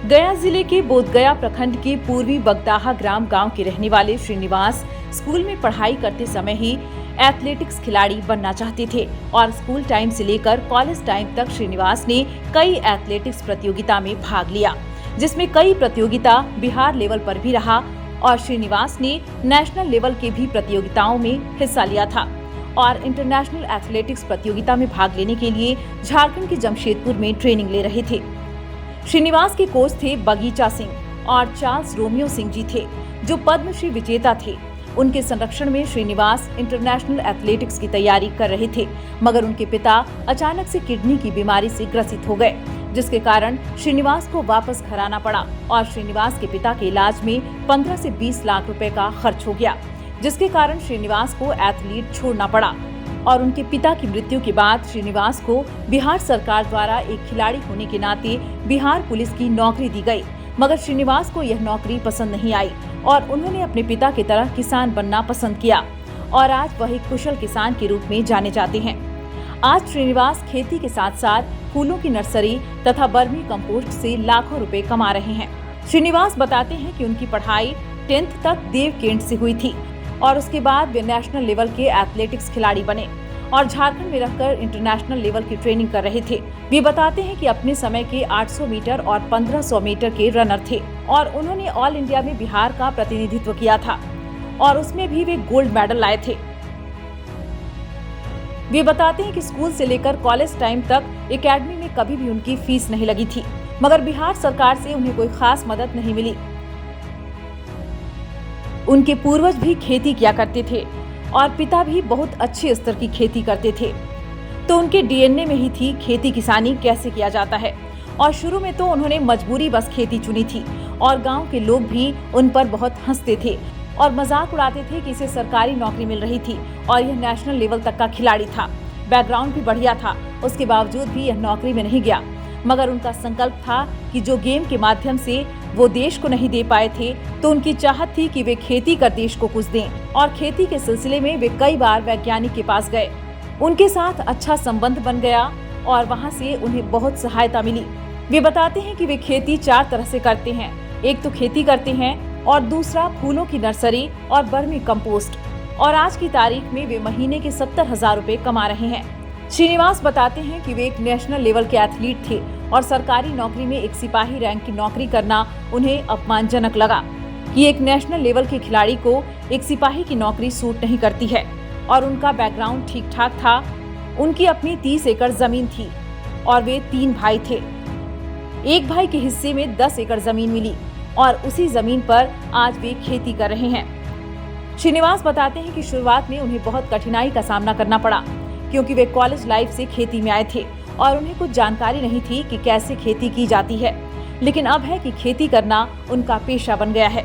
गया जिले के बोधगया प्रखंड के पूर्वी बगदाहा गांव के रहने वाले श्रीनिवास स्कूल में पढ़ाई करते समय ही एथलेटिक्स खिलाड़ी बनना चाहते थे और स्कूल टाइम से लेकर कॉलेज टाइम तक श्रीनिवास ने कई एथलेटिक्स प्रतियोगिता में भाग लिया, जिसमें कई प्रतियोगिता बिहार लेवल पर भी रहा और श्रीनिवास ने नेशनल लेवल के भी प्रतियोगिताओं में हिस्सा लिया था और इंटरनेशनल एथलेटिक्स प्रतियोगिता में भाग लेने के लिए झारखंड के जमशेदपुर में ट्रेनिंग ले रहे थे। श्रीनिवास के कोच थे बगीचा सिंह और चार्ल्स रोमियो सिंह जी थे, जो पद्मश्री विजेता थे। उनके संरक्षण में श्रीनिवास इंटरनेशनल एथलेटिक्स की तैयारी कर रहे थे, मगर उनके पिता अचानक से किडनी की बीमारी से ग्रसित हो गए, जिसके कारण श्रीनिवास को वापस घर आना पड़ा और श्रीनिवास के पिता के इलाज में 15 से 20 लाख रुपए का खर्च हो गया, जिसके कारण श्रीनिवास को एथलीट छोड़ना पड़ा। और उनके पिता की मृत्यु के बाद श्रीनिवास को बिहार सरकार द्वारा एक खिलाड़ी होने के नाते बिहार पुलिस की नौकरी दी गई, मगर श्रीनिवास को यह नौकरी पसंद नहीं आई और उन्होंने अपने पिता की तरह किसान बनना पसंद किया और आज वह एक कुशल किसान के रूप में जाने जाते हैं। आज श्रीनिवास खेती के साथ साथ फूलों की नर्सरी तथा बर्मी कंपोस्ट से लाखों रुपए कमा रहे हैं। श्रीनिवास बताते हैं कि उनकी पढ़ाई 10th तक देवकेंट से हुई थी और उसके बाद वे नेशनल लेवल के एथलेटिक्स खिलाड़ी बने और झारखंड में रहकर इंटरनेशनल लेवल की ट्रेनिंग कर रहे थे। वे बताते हैं कि अपने समय के 800 मीटर और 1500 मीटर के रनर थे और उन्होंने ऑल इंडिया में बिहार का प्रतिनिधित्व किया था और उसमें भी वे गोल्ड मेडल लाए थे। वे बताते हैं कि स्कूल से लेकर कॉलेज टाइम तक एकेडमी में कभी भी उनकी फीस नहीं लगी थी, मगर बिहार सरकार से उन्हें कोई खास मदद नहीं मिली। उनके पूर्वज भी खेती किया करते थे और पिता भी बहुत अच्छे स्तर की खेती करते थे, तो उनके डीएनए में ही थी खेती किसानी कैसे किया जाता है। और शुरू में तो उन्होंने मजबूरी बस खेती चुनी थी और गांव के लोग भी उन पर बहुत हंसते थे और मजाक उड़ाते थे कि इसे सरकारी नौकरी मिल रही थी और यह नेशनल लेवल तक का खिलाड़ी था, बैकग्राउंड भी बढ़िया था, उसके बावजूद भी यह नौकरी में नहीं गया। मगर उनका संकल्प था कि जो गेम के माध्यम से वो देश को नहीं दे पाए थे, तो उनकी चाहत थी कि वे खेती कर देश को कुछ दें और खेती के सिलसिले में वे कई बार वैज्ञानिक के पास गए। उनके साथ अच्छा संबंध बन गया और वहां से उन्हें बहुत सहायता मिली। वे बताते हैं कि वे खेती 4 तरह से करते हैं, एक तो खेती करते हैं और दूसरा फूलों की नर्सरी और बर्मी कंपोस्ट, और आज की तारीख में वे महीने के 70,000 रुपए कमा रहे हैं। श्रीनिवास बताते हैं कि वे एक नेशनल लेवल के एथलीट थे और सरकारी नौकरी में एक सिपाही रैंक की नौकरी करना उन्हें अपमानजनक लगा कि एक नेशनल लेवल के खिलाड़ी को एक सिपाही की नौकरी सूट नहीं करती है और उनका बैकग्राउंड ठीक ठाक था। उनकी अपनी 30 एकड़ जमीन थी और वे 3 भाई थे। एक भाई के हिस्से में 10 एकड़ जमीन मिली और उसी जमीन पर आज वे खेती कर रहे हैं। श्रीनिवास बताते हैं कि शुरुआत में उन्हें बहुत कठिनाई का सामना करना पड़ा क्योंकि वे कॉलेज लाइफ से खेती में आए थे और उन्हें कुछ जानकारी नहीं थी कि कैसे खेती की जाती है, लेकिन अब है कि खेती करना उनका पेशा बन गया है।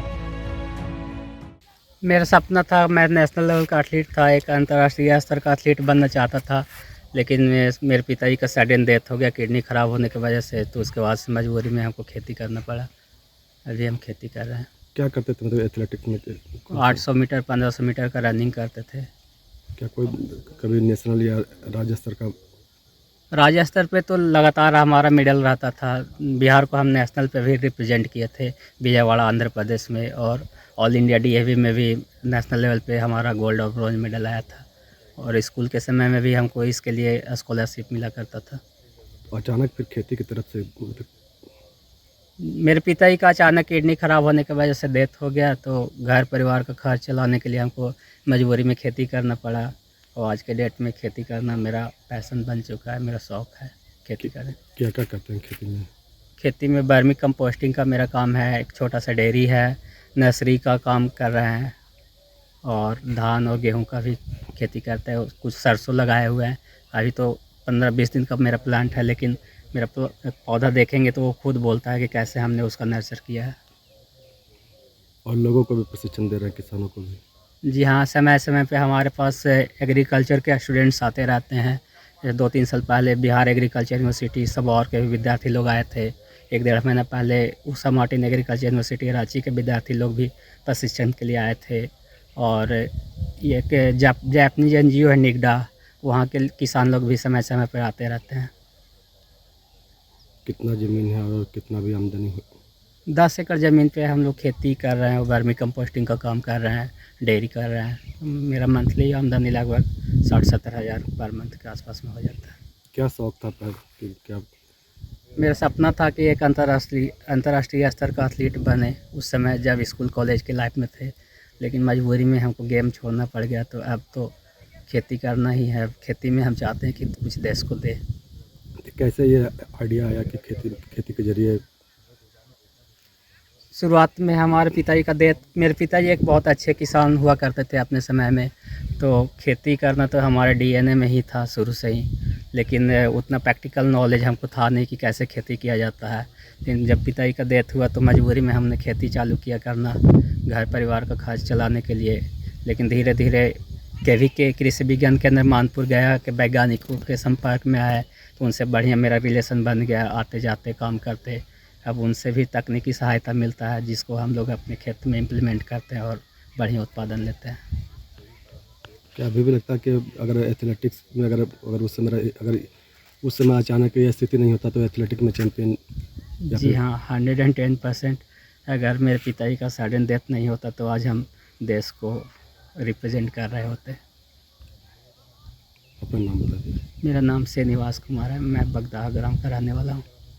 मेरा सपना था, मैं नेशनल लेवल का एथलीट था, एक अंतर्राष्ट्रीय स्तर का एथलीट बनना चाहता था, लेकिन मेरे पिताजी का सडन डेथ हो गया किडनी खराब होने की वजह से, तो उसके बाद से मजबूरी में हमको खेती करना पड़ा। अभी हम खेती कर रहे हैं। क्या करते थे, मतलब एथलेटिक्स में? 800 मीटर 1500 मीटर का रनिंग करते थे। क्या कोई कभी नेशनल या राज्य स्तर का? राज्य स्तर पे तो लगातार हमारा मेडल रहता था। बिहार को हम नेशनल पे भी रिप्रेजेंट किए थे, विजयवाड़ा आंध्र प्रदेश में, और ऑल इंडिया डीएवी में भी नेशनल लेवल पे हमारा गोल्ड और ब्रॉन्ज मेडल आया था। और स्कूल के समय में भी हमको इसके लिए स्कॉलरशिप मिला करता था। अचानक फिर खेती की तरफ से? मेरे पिताजी का अचानक किडनी खराब होने की वजह से डेथ हो गया, तो घर परिवार का खर्च चलाने के लिए हमको मजबूरी में खेती करना पड़ा और आज के डेट में खेती करना मेरा पैशन बन चुका है, मेरा शौक़ है खेती करें। क्या क्या करते हैं खेती में? खेती में बर्मी कंपोस्टिंग का मेरा काम है, एक छोटा सा डेयरी है, नर्सरी का काम कर रहे हैं और धान और गेहूं का भी खेती करते हैं। कुछ सरसों लगाए हुए हैं। अभी तो 15-20 दिन का मेरा प्लांट है, लेकिन मेरा पौधा देखेंगे तो वो खुद बोलता है कि कैसे हमने उसका नर्सर किया है। और लोगों को भी प्रशिक्षण दे रहे हैं, किसानों को भी? जी हाँ, समय समय पे हमारे पास एग्रीकल्चर के स्टूडेंट्स आते रहते हैं। 2-3 साल पहले बिहार एग्रीकल्चर यूनिवर्सिटी सब और के भी विद्यार्थी लोग आए थे। 1-1.5 महीना पहले Usha Martin agriculture university Ranchi के विद्यार्थी लोग भी प्रशिक्षण के लिए आए थे। और ये कि जापानीज NGO है निगडा, वहाँ के किसान लोग भी समय समय पर आते रहते हैं। कितना ज़मीन है और कितना भी आमदनी 10 एकड़ ज़मीन पे हम लोग खेती कर रहे हैं और वर्मी कंपोस्टिंग का काम कर रहे हैं, डेयरी कर रहे हैं। मेरा मंथली आमदनी लगभग 60-70 हज़ार पर मंथ के आसपास में हो जाता है। क्या शौक था पहले कि क्या? मेरा सपना था कि एक अंतर्राष्ट्रीय स्तर का एथलीट बने, उस समय जब स्कूल कॉलेज की लाइफ में थे, लेकिन मजबूरी में हमको गेम छोड़ना पड़ गया। तो अब तो खेती करना ही है। खेती में हम चाहते हैं कि कुछ देश को दे। कैसे ये आइडिया आया कि खेती के जरिए? शुरुआत में हमारे पिताजी का डेथ, मेरे पिताजी एक बहुत अच्छे किसान हुआ करते थे अपने समय में, तो खेती करना तो हमारे डीएनए में ही था शुरू से ही, लेकिन उतना प्रैक्टिकल नॉलेज हमको था नहीं कि कैसे खेती किया जाता है। लेकिन जब पिताजी का डेथ हुआ तो मजबूरी में हमने खेती चालू किया करना, घर परिवार का खर्च चलाने के लिए। लेकिन धीरे धीरे केवी के कृषि विज्ञान केंद्र मानपुर गया कि वैज्ञानिकों के संपर्क में आए, तो उनसे बढ़िया मेरा रिलेशन बन गया, आते जाते काम करते। अब उनसे भी तकनीकी सहायता मिलता है, जिसको हम लोग अपने खेत में इम्प्लीमेंट करते हैं और बढ़िया उत्पादन लेते हैं। क्या अभी भी लगता है कि अगर एथलेटिक्स में अगर उस समय अचानक ये स्थिति नहीं होता तो एथलेटिक्स में चैंपियन? जी हाँ, 110%। अगर मेरे पिताजी का सडन डेथ नहीं होता तो आज हम देश को रिप्रेजेंट कर रहे होते। अपना नाम बता दीजिए। मेरा नाम श्रीनिवास कुमार है, मैं बगदाहा ग्राम का रहने वाला हूँ।